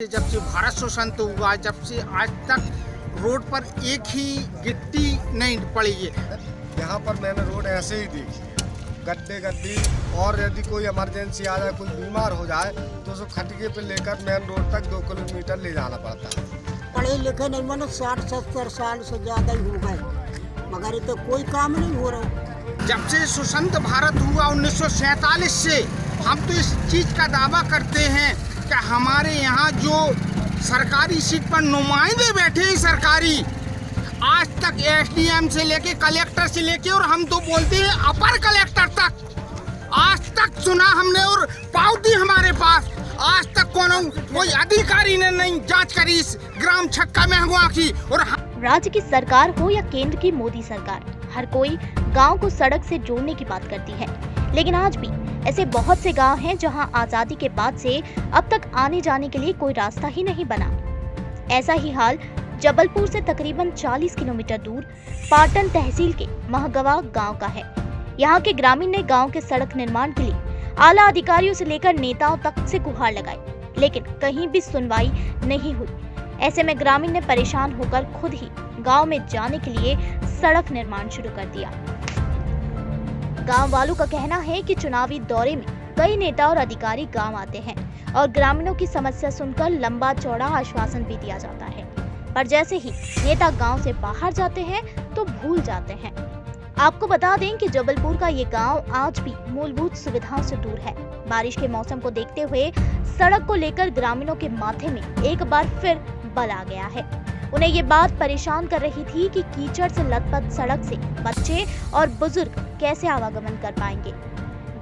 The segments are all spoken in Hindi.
जब से भारत स्वतंत्र हुआ, जब से आज तक रोड पर एक ही गिट्टी नहीं पड़ी है। यहाँ पर मैंने रोड ऐसे ही देखी है, गड्ढे गड्ढी, और यदि कोई इमरजेंसी आ जाए, कोई बीमार हो जाए तो उसको खटिके पे लेकर मेन रोड तक 2 किलोमीटर ले जाना पड़ता है। पढ़े लिखे नहीं मानो 60-70 साल से ज़्यादा ही हो गए, मगर ये तो कोई काम नहीं हो रहा। जब से स्वतंत्र भारत हुआ 1947 से हम तो इस चीज़ का दावा करते हैं कि हमारे यहाँ जो सरकारी सीट पर नुमाइंदे बैठे हैं सरकारी, आज तक एसडीएम से लेके कलेक्टर से लेके, और हम तो बोलते हैं अपर कलेक्टर तक, आज तक सुना हमने, और पावती हमारे पास आज तक कोई अधिकारी ने नहीं जांच करी इस ग्राम छक्का महंगुआ की। और राज्य की सरकार हो या केंद्र की मोदी सरकार, हर कोई गांव को सड़क से जोड़ने की बात करती है, लेकिन आज भी ऐसे बहुत से गांव हैं जहां आजादी के बाद से अब तक आने जाने के लिए कोई रास्ता ही नहीं बना। ऐसा ही हाल जबलपुर से तकरीबन 40 किलोमीटर दूर पाटन तहसील के महगवा गांव का है। यहां के ग्रामीण ने गांव के सड़क निर्माण के लिए आला अधिकारियों से लेकर नेताओं तक से गुहार लगाई, लेकिन कहीं भी सुनवाई नहीं हुई। ऐसे में ग्रामीण ने परेशान होकर खुद ही गांव में जाने के लिए सड़क निर्माण शुरू कर दिया। गांव वालों का कहना है कि चुनावी दौरे में कई नेता और अधिकारी गांव आते हैं और ग्रामीणों की समस्या सुनकर लंबा चौड़ा आश्वासन भी दिया जाता है, पर जैसे ही नेता गांव से बाहर जाते हैं तो भूल जाते हैं। आपको बता दें कि जबलपुर का ये गांव आज भी मूलभूत सुविधाओं से दूर है। बारिश के मौसम को देखते हुए सड़क को लेकर ग्रामीणों के माथे में एक बार फिर बल आ गया है। उन्हें ये बात परेशान कर रही थी कि कीचड़ से लथपथ सड़क से बच्चे और बुजुर्ग कैसे आवागमन कर पाएंगे।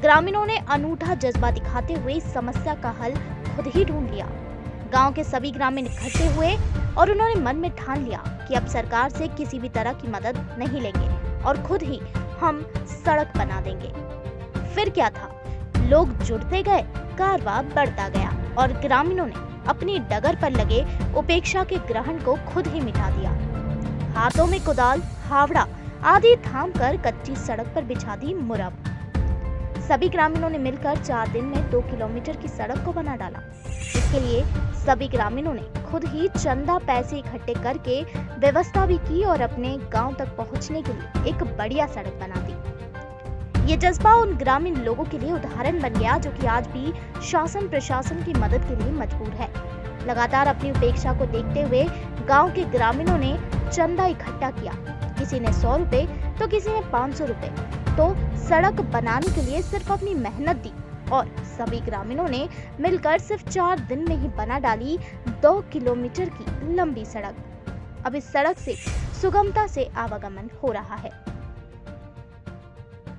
ग्रामीणों ने अनूठा जज्बा दिखाते हुए इस समस्या का हल खुद ही ढूंढ लिया। गांव के सभी ग्रामीण इकट्ठे हुए और उन्होंने मन में ठान लिया कि अब सरकार से किसी भी तरह की मदद नहीं लेंगे और खुद ही हम सड़क बना देंगे। फिर क्या था, लोग जुड़ते गए, कारवां बढ़ता गया और ग्रामीणों ने अपनी डगर पर लगे उपेक्षा के ग्रहण को खुद ही मिटा दिया। हाथों में कुदाल, फावड़ा आदि थामकर कच्ची सड़क पर बिछा दी मुरब। सभी ग्रामीणों ने मिलकर 4 दिन में 2 किलोमीटर की सड़क को बना डाला। इसके लिए सभी ग्रामीणों ने खुद ही चंदा पैसे इकट्ठे करके व्यवस्था भी की और अपने गांव तक पहुंचने के लिए एक बढ़िया सड़क बना दी। ये जज्बा उन ग्रामीण लोगों के लिए उदाहरण बन गया जो कि आज भी शासन प्रशासन की मदद के लिए मजबूर है। लगातार अपनी उपेक्षा को देखते हुए गांव के ग्रामीणों ने चंदा इकट्ठा किया। किसी ने 100 रुपए तो किसी ने 500 रुपए, तो सड़क बनाने के लिए सिर्फ अपनी मेहनत दी और सभी ग्रामीणों ने मिलकर सिर्फ 4 दिन में ही बना डाली 2 किलोमीटर की लंबी सड़क। अब इस सड़क से सुगमता से आवागमन हो रहा है।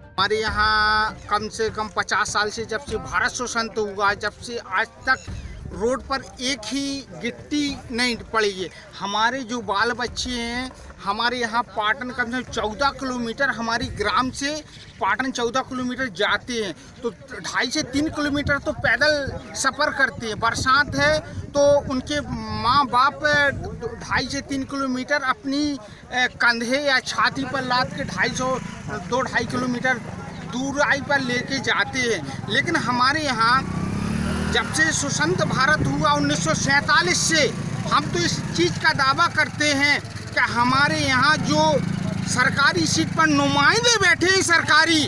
हमारे यहाँ कम से कम 50 साल से जब से भारत स्वतंत्र हुआ, जब से आज तक रोड पर एक ही गिट्टी नहीं पड़ी है। हमारे जो बाल बच्चे हैं, हमारे यहाँ पाटन कम से कम 14 किलोमीटर, हमारी ग्राम से पाटन 14 किलोमीटर जाते हैं, तो 2.5 से 3 किलोमीटर तो पैदल सफ़र करते हैं। बरसात है तो उनके माँ बाप 2.5 से 3 किलोमीटर अपनी कंधे या छाती पर लाद के 2.5 किलोमीटर दूराई पर लेके जाते हैं। लेकिन हमारे यहाँ जब से स्वतंत्र भारत हुआ 1947 से हम तो इस चीज़ का दावा करते हैं कि हमारे यहाँ जो सरकारी सीट पर नुमाइंदे बैठे हैं सरकारी,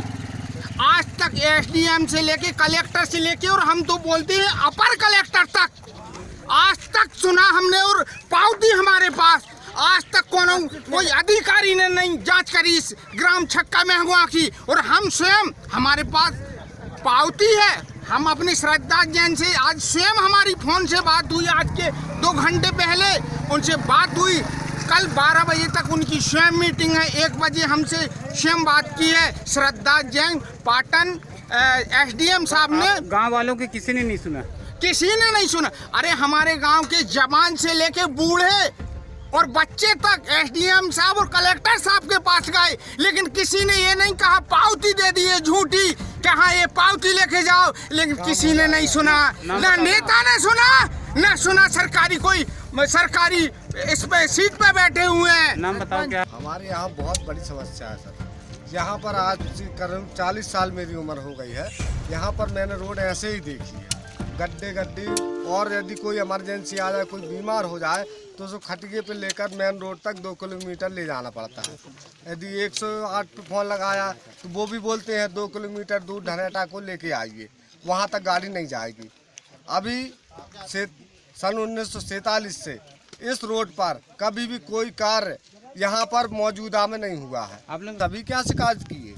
आज तक एसडीएम से लेके कलेक्टर से लेके, और हम तो बोलते हैं अपर कलेक्टर तक, आज तक सुना हमने, और पावती हमारे पास आज तक कोई अधिकारी ने नहीं जांच करी इस ग्राम छक्का महंगुआ की। और हम स्वयं, हमारे पास पावती है, हम अपनी श्रद्धा जैन से आज स्वयं हमारी फ़ोन से बात हुई, आज के 2 घंटे पहले उनसे बात हुई। कल 12 बजे तक उनकी स्वयं मीटिंग है, 1 बजे हमसे स्वयं बात की है श्रद्धा जैन पाटन एसडीएम साहब ने। गांव वालों के किसी ने नहीं सुना? किसी ने नहीं सुना। अरे हमारे गांव के जवान से लेके बूढ़े और बच्चे तक एसडीएम साहब और कलेक्टर साहब के पास गए, लेकिन किसी ने ये नहीं कहा पावती दे दी है झूठी, कहा ये पावती लेके जाओ, लेकिन किसी ने नहीं सुना। ना नेता ने सुना, ना सुना सरकारी इस पे सीट पे बैठे हुए हैं। नाम बताओ क्या? हमारे यहाँ बहुत बड़ी समस्या है सर। यहाँ पर आज करीब 40 साल मेरी उम्र हो गई है, यहाँ पर मैंने रोड ऐसे ही देखी है, गड्ढे गड्ढी, और यदि कोई इमरजेंसी आ जाए, कोई बीमार हो जाए तो उसको खटिके पे लेकर मेन रोड तक 2 किलोमीटर ले जाना पड़ता है। यदि 108 पे फ़ोन लगाया तो वो भी बोलते हैं 2 किलोमीटर दूर धनेटा को लेके आइए, वहाँ तक गाड़ी नहीं जाएगी। अभी से सन 1947 से इस रोड पर कभी भी कोई कार्य यहाँ पर मौजूदा में नहीं हुआ है। आप लोग तभी क्या शिकायत की है,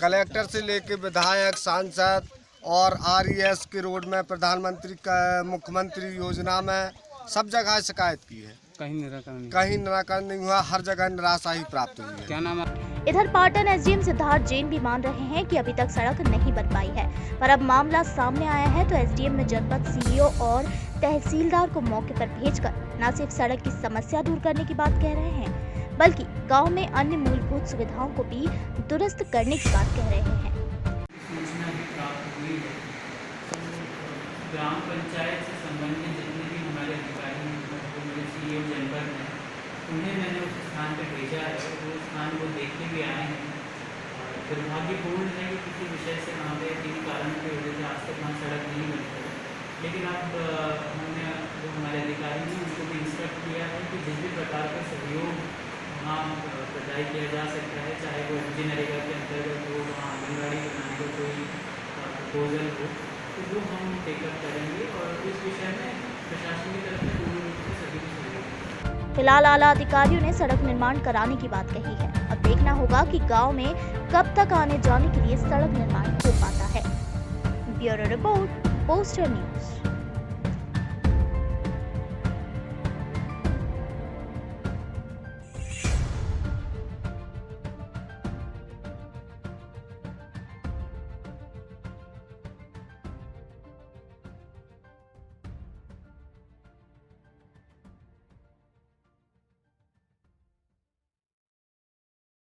कलेक्टर से लेके विधायक, सांसद और RES के रोड में, प्रधानमंत्री का मुख्यमंत्री योजना में, सब जगह शिकायत की है, कहीं निराकरण नहीं। कहीं निराकरण नहीं हुआ, हर जगह निराशा ही प्राप्त हुई है। क्या नाम है? इधर पाटन SDM सिद्धार्थ जैन भी मान रहे हैं कि अभी तक सड़क नहीं बन पाई है, पर अब मामला सामने आया है तो SDM में जनपद CEO और तहसीलदार को मौके पर भेजकर न सिर्फ सड़क की समस्या दूर करने की बात कह रहे हैं, बल्कि गांव में अन्य मूलभूत सुविधाओं को भी दुरुस्त करने की बात कह रहे हैं। सूचना भी प्राप्त हुई है तो ग्राम पंचायत से संबंधित जितने भी हमारे अधिकारी हैं, तो मेरे CEO जनपद में, उन्हें मैंने उस स्थान पर भेजा है। वो स्थान वो देख के भी आए हैं। दुर्भाग्यपूर्ण है कि किसी विषय से वहाँ पे किसी कारण की वजह से आज तक वहाँ सड़क नहीं बन पाई, लेकिन अब हमने जो हमारे अधिकारी हैं उनको भी इंस्ट्रक्ट किया है कि जिस भी प्रकार का सहयोग वहाँ प्रदाय किया जा सकता है, चाहे वो MGNREGA के अंतर्गत हो, वहाँ आंगनबाड़ी बनाने का कोई प्रपोजल हो, तो वो हम टेकअप करेंगे और इस विषय में प्रशासन की तरफ से पूर्ण रूप से सभी को सहयोग। फिलहाल आला अधिकारियों ने सड़क निर्माण कराने की बात कही है। अब देखना होगा कि गांव में कब तक आने जाने के लिए सड़क निर्माण हो पाता है। Bureau report, poster news.